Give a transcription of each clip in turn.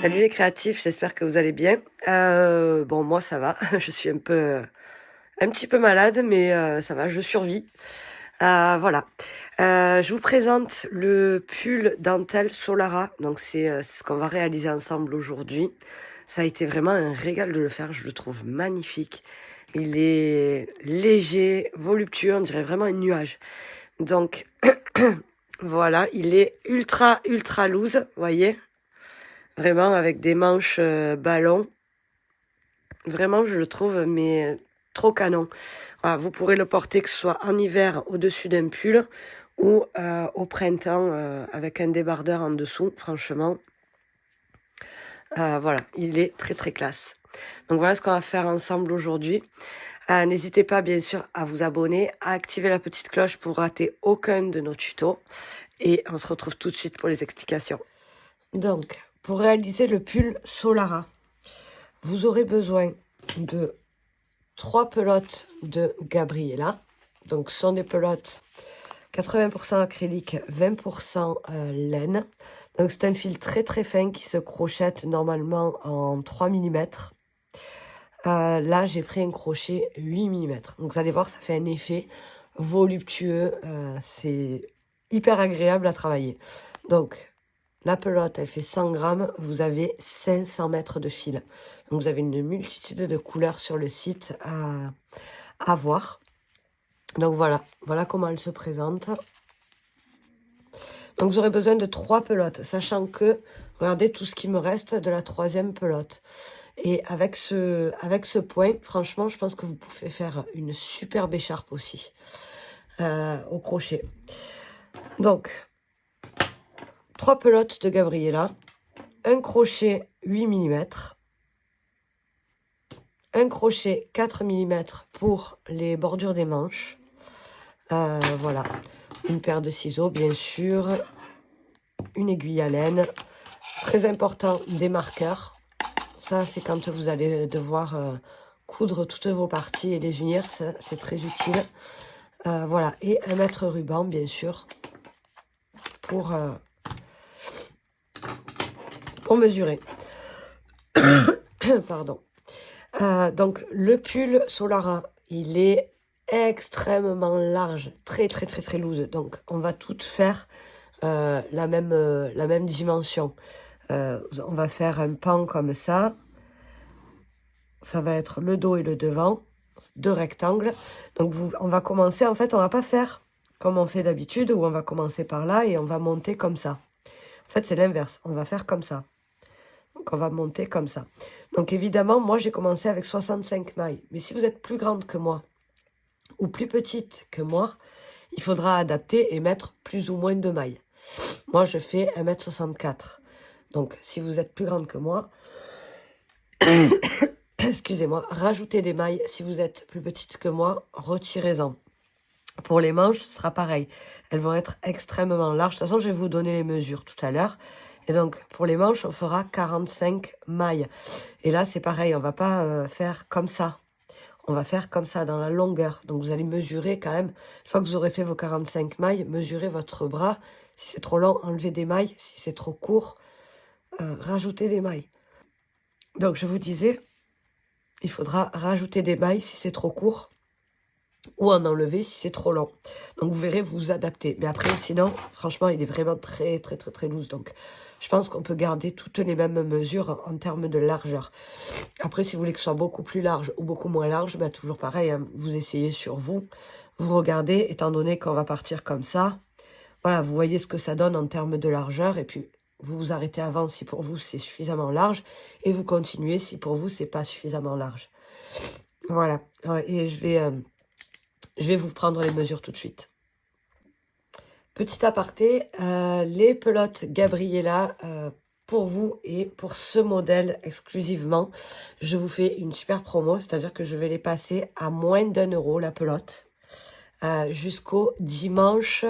Salut les créatifs, j'espère que vous allez bien. Bon, moi ça va, je suis un petit peu malade, mais ça va, je survis. Voilà. Je vous présente le pull dentelle Solara. Donc c'est ce qu'on va réaliser ensemble aujourd'hui. Ça a été vraiment un régal de le faire, je le trouve magnifique. Il est léger, voluptueux, on dirait vraiment un nuage. Donc voilà, il est ultra loose, vous voyez, vraiment avec des manches ballon. Vraiment, je le trouve, mais trop canon. Voilà, vous pourrez le porter que ce soit en hiver au-dessus d'un pull ou au printemps avec un débardeur en dessous. Franchement, voilà, il est très classe. Donc voilà ce qu'on va faire ensemble aujourd'hui. N'hésitez pas bien sûr à vous abonner, à activer la petite cloche pour rater aucun de nos tutos. Et on se retrouve tout de suite pour les explications. Donc, pour réaliser le pull Solara, vous aurez besoin de 3 pelotes de Gabriella. Donc, ce sont des pelotes 80% acrylique, 20% laine. Donc, c'est un fil très fin qui se crochette normalement en 3 mm. Là, j'ai pris un crochet 8 mm. Donc, vous allez voir, ça fait un effet voluptueux. C'est hyper agréable à travailler. Donc, la pelote, elle fait 100 grammes. Vous avez 500 mètres de fil. Donc, vous avez une multitude de couleurs sur le site à voir. Donc, voilà comment elle se présente. Donc, vous aurez besoin de 3 pelotes, sachant que, regardez tout ce qui me reste de la 3e pelote. Et avec ce point, franchement, je pense que vous pouvez faire une superbe écharpe aussi au crochet. Donc, 3 pelotes de Gabriella, un crochet 8 mm, un crochet 4 mm pour les bordures des manches. Voilà, une paire de ciseaux, bien sûr, une aiguille à laine. Très important, des marqueurs. Ça, c'est quand vous allez devoir coudre toutes vos parties et les unir. C'est très utile. Voilà, et un mètre ruban, bien sûr, pour mesurer. Pardon. Donc, le pull Solara, il est extrêmement large, très loose. Donc, on va toutes faire la même dimension. On va faire un pan comme ça. Ça va être le dos et le devant, 2 rectangles. Donc, on va commencer, en fait, on va pas faire comme on fait d'habitude, où on va commencer par là et on va monter comme ça. En fait, c'est l'inverse. On va faire comme ça. Donc, on va monter comme ça. Donc, évidemment, moi, j'ai commencé avec 65 mailles. Mais si vous êtes plus grande que moi ou plus petite que moi, il faudra adapter et mettre plus ou moins de mailles. Moi, je fais 1m64. Donc, si vous êtes plus grande que moi, excusez-moi, rajoutez des mailles. Si vous êtes plus petite que moi, retirez-en. Pour les manches, ce sera pareil. Elles vont être extrêmement larges. De toute façon, je vais vous donner les mesures tout à l'heure. Et donc, pour les manches, on fera 45 mailles. Et là, c'est pareil, on va pas faire comme ça. On va faire comme ça, dans la longueur. Donc, vous allez mesurer quand même. Une fois que vous aurez fait vos 45 mailles, mesurez votre bras. Si c'est trop long, enlevez des mailles. Si c'est trop court, rajoutez des mailles. Donc, je vous disais, il faudra rajouter des mailles si c'est trop court ou en enlever si c'est trop long. Donc, vous verrez, vous vous adaptez. Mais après, sinon, franchement, il est vraiment très loose. Donc, je pense qu'on peut garder toutes les mêmes mesures en termes de largeur. Après, si vous voulez que ce soit beaucoup plus large ou beaucoup moins large, bah, toujours pareil, hein, vous essayez sur vous. Vous regardez, étant donné qu'on va partir comme ça. Voilà, vous voyez ce que ça donne en termes de largeur. Et puis, vous vous arrêtez avant si pour vous, c'est suffisamment large. Et vous continuez si pour vous, c'est pas suffisamment large. Voilà. Et je vais vous prendre les mesures tout de suite. Petit aparté, les pelotes Gabriella, pour vous et pour ce modèle exclusivement, je vous fais une super promo, c'est-à-dire que je vais les passer à moins d'1 € la pelote, jusqu'au dimanche,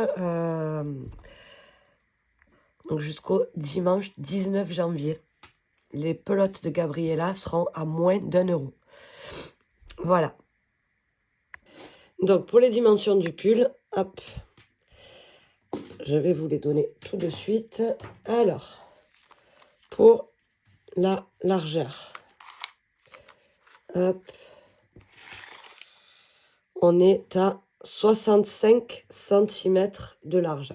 donc jusqu'au dimanche 19 janvier. Les pelotes de Gabriella seront à moins d'1 €. Voilà. Donc, pour les dimensions du pull, hop, je vais vous les donner tout de suite. Alors, pour la largeur. Hop. On est à 65 cm de large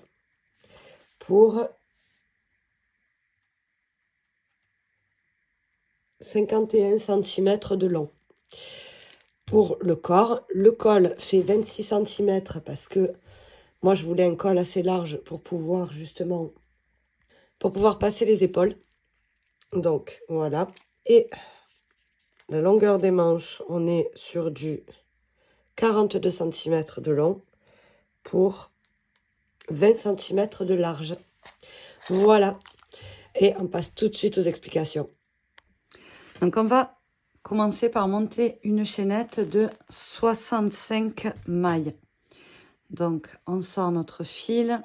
pour 51 cm de long. Pour le corps, le col fait 26 cm parce que moi je voulais un col assez large pour pouvoir justement passer les épaules. Donc voilà. Et la longueur des manches, on est sur du 42 cm de long pour 20 cm de large. Voilà. Et on passe tout de suite aux explications. Donc on va commencer par monter une chaînette de 65 mailles. Donc on sort notre fil.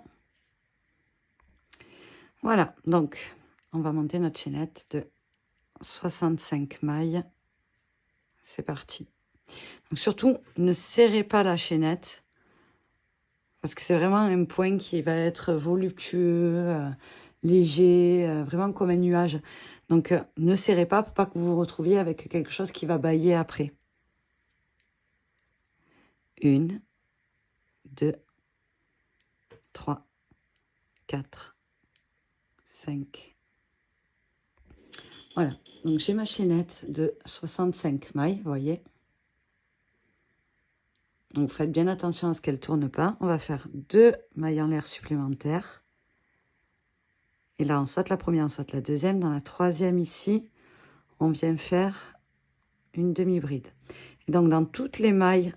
Voilà, donc on va monter notre chaînette de 65 mailles. C'est parti. Donc surtout, ne serrez pas la chaînette parce que c'est vraiment un point qui va être voluptueux, léger, vraiment comme un nuage. Donc ne serrez pas pour pas que vous vous retrouviez avec quelque chose qui va bâiller après. 1, 2, 3, 4, 5. Voilà, donc j'ai ma chaînette de 65 mailles, vous voyez. Donc faites bien attention à ce qu'elle ne tourne pas. On va faire 2 mailles en l'air supplémentaires. Et là, on saute la première, on saute la deuxième. Dans la troisième ici, on vient faire une demi-bride. Et donc dans toutes les mailles,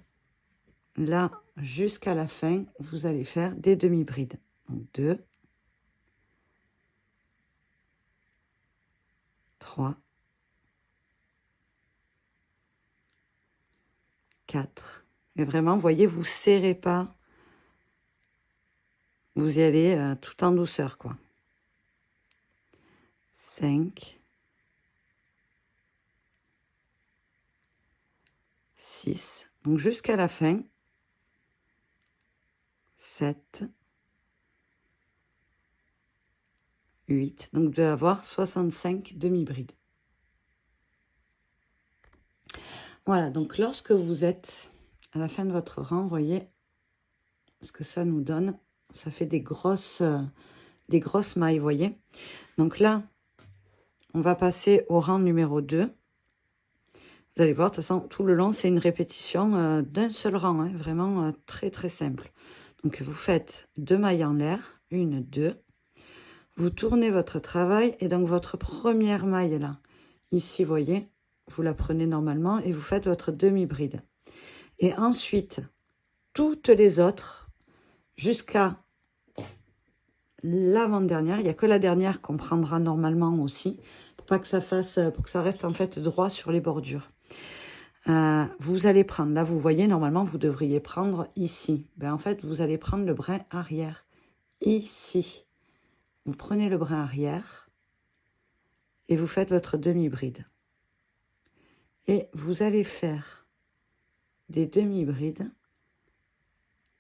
là, jusqu'à la fin, vous allez faire des demi-brides. Donc 2, 3, 4. Et vraiment, vous voyez, vous ne serrez pas. Vous y allez tout en douceur, quoi. 5, 6, donc jusqu'à la fin. 7, 8, donc vous devez avoir 65 demi-brides. Voilà, donc lorsque vous êtes à la fin de votre rang, vous voyez ce que ça nous donne. Ça fait des grosses mailles, vous voyez. Donc là, on va passer au rang numéro 2. Vous allez voir, de toute façon, tout le long, c'est une répétition d'un seul rang, hein, vraiment très très simple. Donc vous faites 2 mailles en l'air, 1, 2. Vous tournez votre travail et donc votre première maille là, ici, vous voyez, vous la prenez normalement et vous faites votre demi-bride. Et ensuite, toutes les autres, jusqu'à l'avant-dernière, il n'y a que la dernière qu'on prendra normalement aussi, pour pas que ça fasse, pour que ça reste en fait droit sur les bordures. Vous allez prendre, là vous voyez, normalement vous devriez prendre ici. Ben, en fait, vous allez prendre le brin arrière, ici. Vous prenez le brin arrière et vous faites votre demi-bride. Et vous allez faire des demi-brides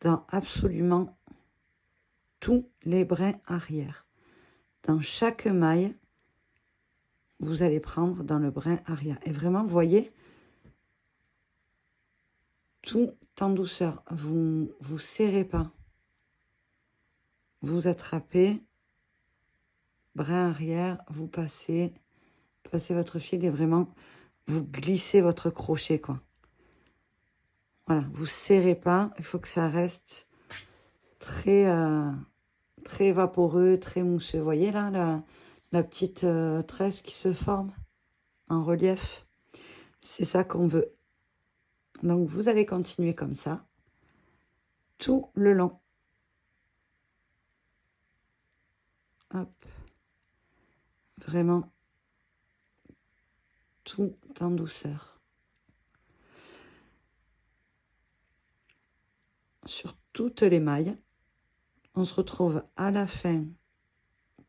dans absolument tous les brins arrière. Dans chaque maille, vous allez prendre dans le brin arrière. Et vraiment, vous voyez, tout en douceur. Vous ne serrez pas. Vous attrapez, brin arrière, vous passez votre fil et vraiment, vous glissez votre crochet, quoi. Voilà, vous serrez pas. Il faut que ça reste très, très vaporeux, très mousseux. Vous voyez là, la petite tresse qui se forme en relief. C'est ça qu'on veut. Donc, vous allez continuer comme ça, tout le long. Hop. Vraiment, tout en douceur. Sur toutes les mailles. On se retrouve à la fin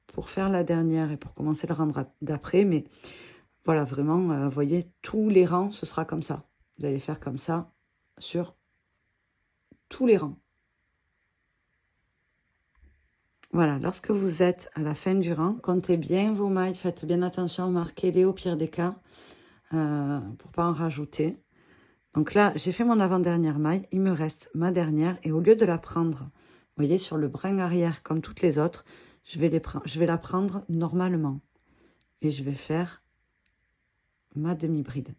pour faire la dernière et pour commencer le rang d'après. Mais voilà, vraiment, vous voyez, tous les rangs, ce sera comme ça. Vous allez faire comme ça sur tous les rangs. Voilà, lorsque vous êtes à la fin du rang, comptez bien vos mailles, faites bien attention, marquez-les au pire des cas, pour pas en rajouter. Donc là, j'ai fait mon avant-dernière maille, il me reste ma dernière, et au lieu de la prendre, vous voyez, sur le brin arrière, comme toutes les autres, je vais la prendre normalement. Et je vais faire ma demi-bride.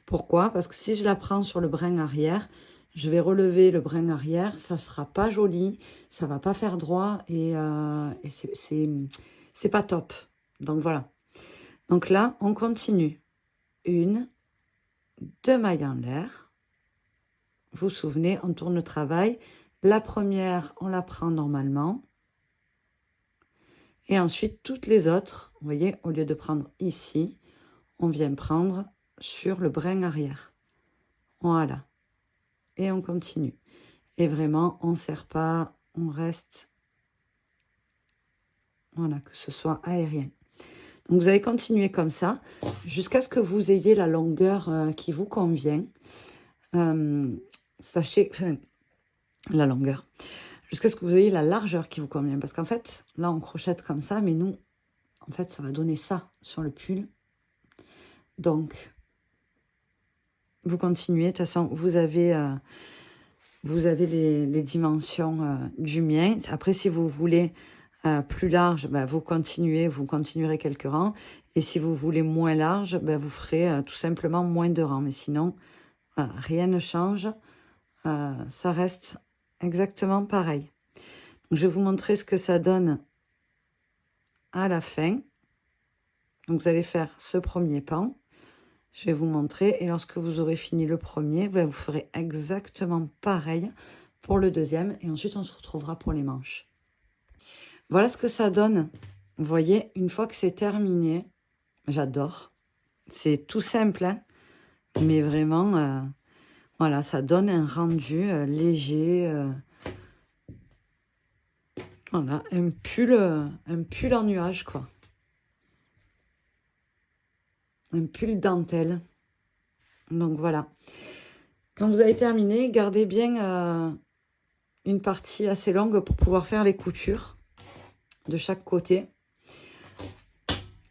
Pourquoi? Parce que si je la prends sur le brin arrière, je vais relever le brin arrière, ça ne sera pas joli, ça va pas faire droit, et c'est pas top. Donc voilà. Donc là, on continue. 1, 2 mailles en l'air. Vous vous souvenez, on tourne le travail. La première, on la prend normalement. Et ensuite, toutes les autres, vous voyez, au lieu de prendre ici, on vient prendre sur le brin arrière. Voilà. Et on continue. Et vraiment, on ne serre pas, on reste. Voilà, que ce soit aérien. Donc, vous allez continuer comme ça, jusqu'à ce que vous ayez la longueur qui vous convient. Sachez, enfin, la longueur. Jusqu'à ce que vous ayez la largeur qui vous convient. Parce qu'en fait, là, on crochette comme ça, mais nous, en fait, ça va donner ça sur le pull. Donc, vous continuez. De toute façon, vous avez les dimensions du mien. Après, si vous voulez plus large, ben, vous continuerez quelques rangs. Et si vous voulez moins large, ben, vous ferez tout simplement moins de rangs. Mais sinon, voilà, rien ne change. Ça reste exactement pareil. Donc, je vais vous montrer ce que ça donne à la fin. Donc, vous allez faire ce premier pan. Je vais vous montrer. Et lorsque vous aurez fini le premier, ben, vous ferez exactement pareil pour le deuxième. Et ensuite, on se retrouvera pour les manches. Voilà ce que ça donne. Vous voyez, une fois que c'est terminé, j'adore. C'est tout simple, hein, mais vraiment, voilà, ça donne un rendu léger. Voilà, un pull en nuage, quoi. Un pull dentelle. Donc voilà. Quand vous avez terminé, gardez bien une partie assez longue pour pouvoir faire les coutures de chaque côté.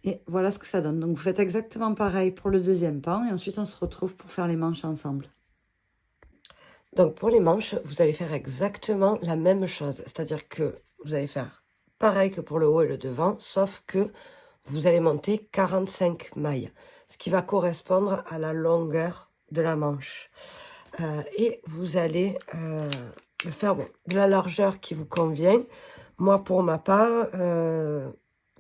Et voilà ce que ça donne. Donc vous faites exactement pareil pour le deuxième pan. Et ensuite, on se retrouve pour faire les manches ensemble. Donc pour les manches, vous allez faire exactement la même chose. C'est-à-dire que vous allez faire pareil que pour le haut et le devant, sauf que vous allez monter 45 mailles, ce qui va correspondre à la longueur de la manche. Et vous allez faire de la largeur qui vous convient. Moi, pour ma part,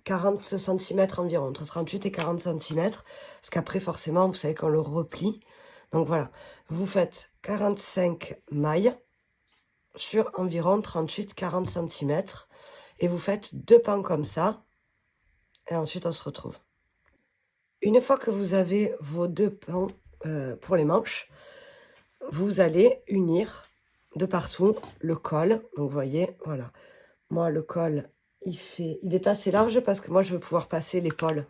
40 cm environ, entre 38 et 40 cm, parce qu'après, forcément, vous savez qu'on le replie. Donc voilà, vous faites 45 mailles sur environ 38-40 cm et vous faites 2 pans comme ça et ensuite on se retrouve. Une fois que vous avez vos 2 pans pour les manches, vous allez unir de partout le col. Donc vous voyez, voilà, moi le col il est assez large parce que moi je veux pouvoir passer l'épaule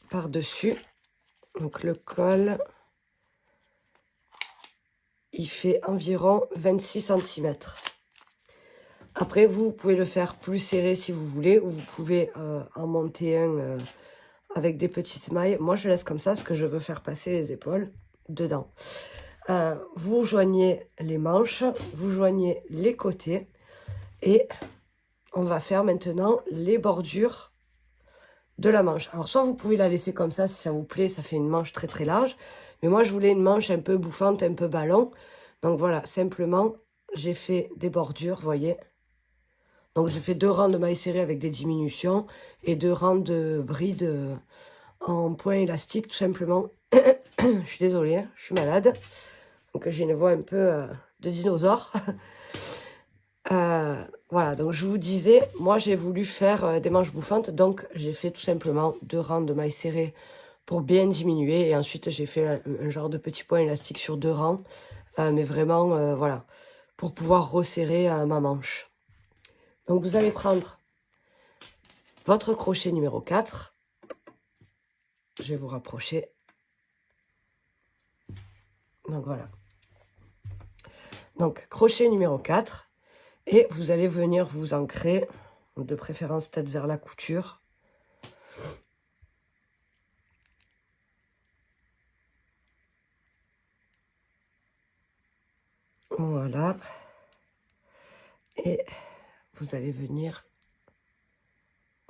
par-dessus. Donc le col, il fait environ 26 cm. Après, vous pouvez le faire plus serré si vous voulez, ou vous pouvez en monter un avec des petites mailles. Moi, je laisse comme ça parce que je veux faire passer les épaules dedans. Vous joignez les manches, vous joignez les côtés, et on va faire maintenant les bordures de la manche. Alors, soit vous pouvez la laisser comme ça si ça vous plaît, ça fait une manche très très large. Mais moi, je voulais une manche un peu bouffante, un peu ballon. Donc voilà, simplement, j'ai fait des bordures, vous voyez. Donc j'ai fait 2 rangs de mailles serrées avec des diminutions et 2 rangs de brides en point élastique, tout simplement. Je suis désolée, hein, je suis malade. Donc j'ai une voix un peu de dinosaure. Voilà, donc je vous disais, moi j'ai voulu faire des manches bouffantes, donc j'ai fait tout simplement 2 rangs de mailles serrées pour bien diminuer. Et ensuite j'ai fait un genre de petit point élastique sur 2 rangs, mais vraiment, voilà, pour pouvoir resserrer ma manche. Donc vous allez prendre votre crochet numéro 4. Je vais vous rapprocher. Donc voilà. Donc crochet numéro 4. Et vous allez venir vous ancrer, de préférence peut-être vers la couture. Voilà. Et vous allez venir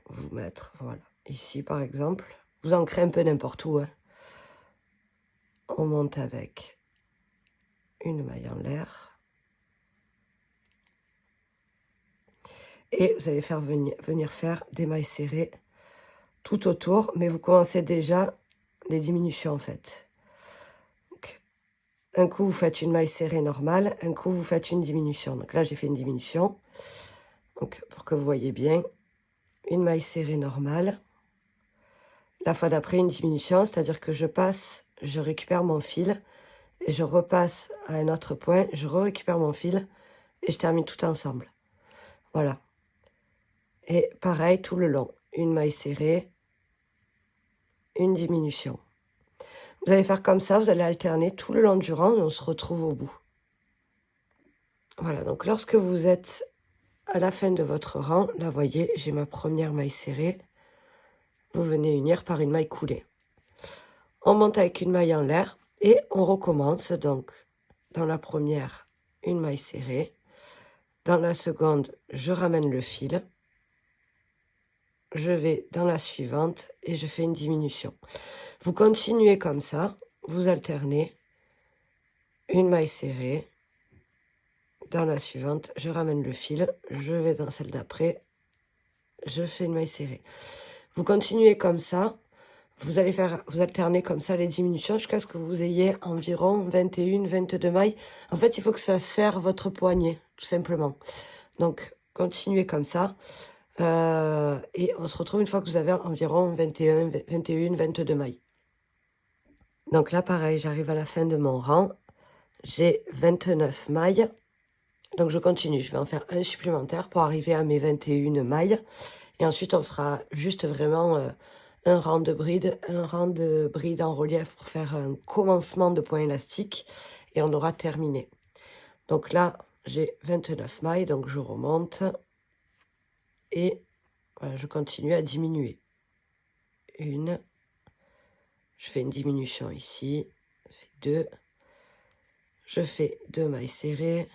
vous mettre, voilà, ici par exemple. Vous ancrez un peu n'importe où, hein. On monte avec une maille en l'air. Et vous allez faire venir faire des mailles serrées tout autour, mais vous commencez déjà les diminutions en fait. Donc, un coup vous faites une maille serrée normale, un coup vous faites une diminution. Donc là j'ai fait une diminution. Donc pour que vous voyez bien, une maille serrée normale. La fois d'après une diminution, c'est-à-dire que je passe, je récupère mon fil et je repasse à un autre point, je récupère mon fil et je termine tout ensemble. Voilà. Et pareil tout le long, une maille serrée, une diminution. Vous allez faire comme ça, vous allez alterner tout le long du rang et on se retrouve au bout. Voilà, donc lorsque vous êtes à la fin de votre rang, là, voyez, j'ai ma première maille serrée. Vous venez unir par une maille coulée. On monte avec une maille en l'air et on recommence. Donc, dans la première, une maille serrée. Dans la seconde, je ramène le fil. Je vais dans la suivante et je fais une diminution. Vous continuez comme ça, vous alternez. Une maille serrée. Dans la suivante, je ramène le fil. Je vais dans celle d'après. Je fais une maille serrée. Vous continuez comme ça. Vous allez vous alterner comme ça les diminutions jusqu'à ce que vous ayez environ 21, 22 mailles. En fait, il faut que ça serre votre poignet, tout simplement. Donc, continuez comme ça. Et on se retrouve une fois que vous avez environ 21, 21, 22 mailles. Donc là, pareil, j'arrive à la fin de mon rang. J'ai 29 mailles. Donc, je continue. Je vais en faire un supplémentaire pour arriver à mes 21 mailles. Et ensuite, on fera juste vraiment un rang de bride en relief pour faire un commencement de point élastique. Et on aura terminé. Donc là, j'ai 29 mailles, donc je remonte. Et voilà, je continue à diminuer. Une. Je fais une diminution ici. Je fais deux. Je fais deux mailles serrées.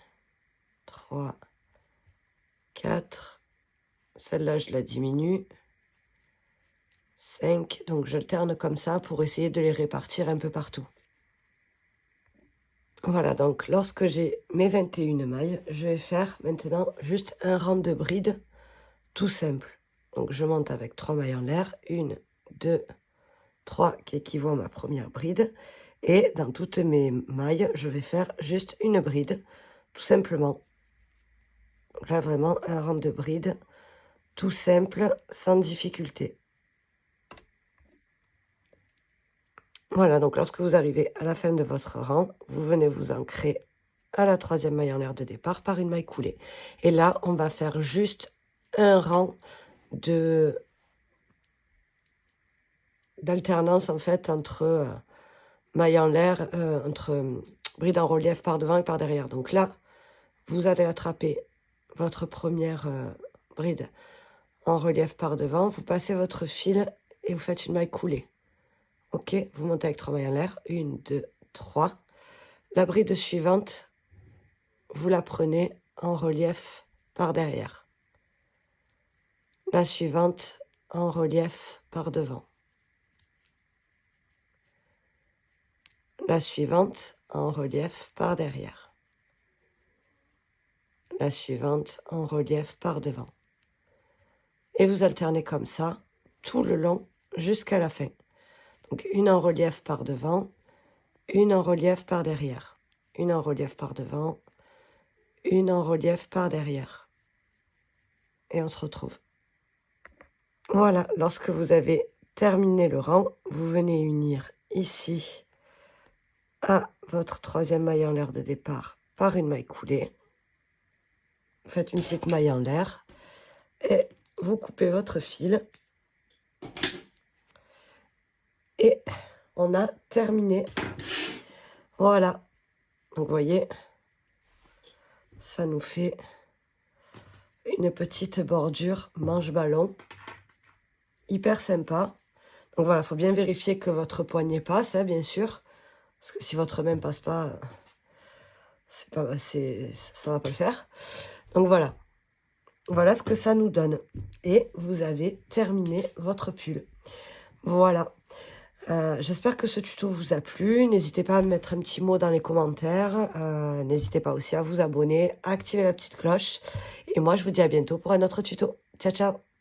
3, 4. Celle-là, je la diminue. 5. Donc, j'alterne comme ça pour essayer de les répartir un peu partout. Voilà, donc lorsque j'ai mes 21 mailles, je vais faire maintenant juste un rang de bride tout simple. Donc, je monte avec 3 mailles en l'air. 1, 2, 3 qui équivaut à ma première bride. Et dans toutes mes mailles, je vais faire juste une bride, tout simplement. Donc là, vraiment, un rang de bride tout simple, sans difficulté. Voilà, donc lorsque vous arrivez à la fin de votre rang, vous venez vous ancrer à la troisième maille en l'air de départ par une maille coulée. Et là, on va faire juste un rang d'alternance en fait entre maille en l'air, entre bride en relief par devant et par derrière. Donc là, vous allez attraper votre première bride en relief par devant, vous passez votre fil et vous faites une maille coulée. Ok, vous montez avec 3 mailles en l'air. 1, 2, 3. La bride suivante, vous la prenez en relief par derrière. La suivante, en relief par devant. La suivante, en relief par derrière. La suivante, en relief par devant. Et vous alternez comme ça, tout le long, jusqu'à la fin. Donc, une en relief par devant, une en relief par derrière. Une en relief par devant, une en relief par derrière. Et on se retrouve. Voilà, lorsque vous avez terminé le rang, vous venez unir ici à votre troisième maille en l'air de départ par une maille coulée. Faites une petite maille en l'air et vous coupez votre fil. Et on a terminé. Voilà. Donc, vous voyez, ça nous fait une petite bordure manche-ballon. Hyper sympa. Donc voilà, il faut bien vérifier que votre poignet passe, hein, bien sûr. Parce que si votre main passe pas, ça va pas le faire. Donc voilà. Voilà ce que ça nous donne. Et vous avez terminé votre pull. Voilà. J'espère que ce tuto vous a plu. N'hésitez pas à me mettre un petit mot dans les commentaires. N'hésitez pas aussi à vous abonner, à activer la petite cloche. Et moi, je vous dis à bientôt pour un autre tuto. Ciao, ciao!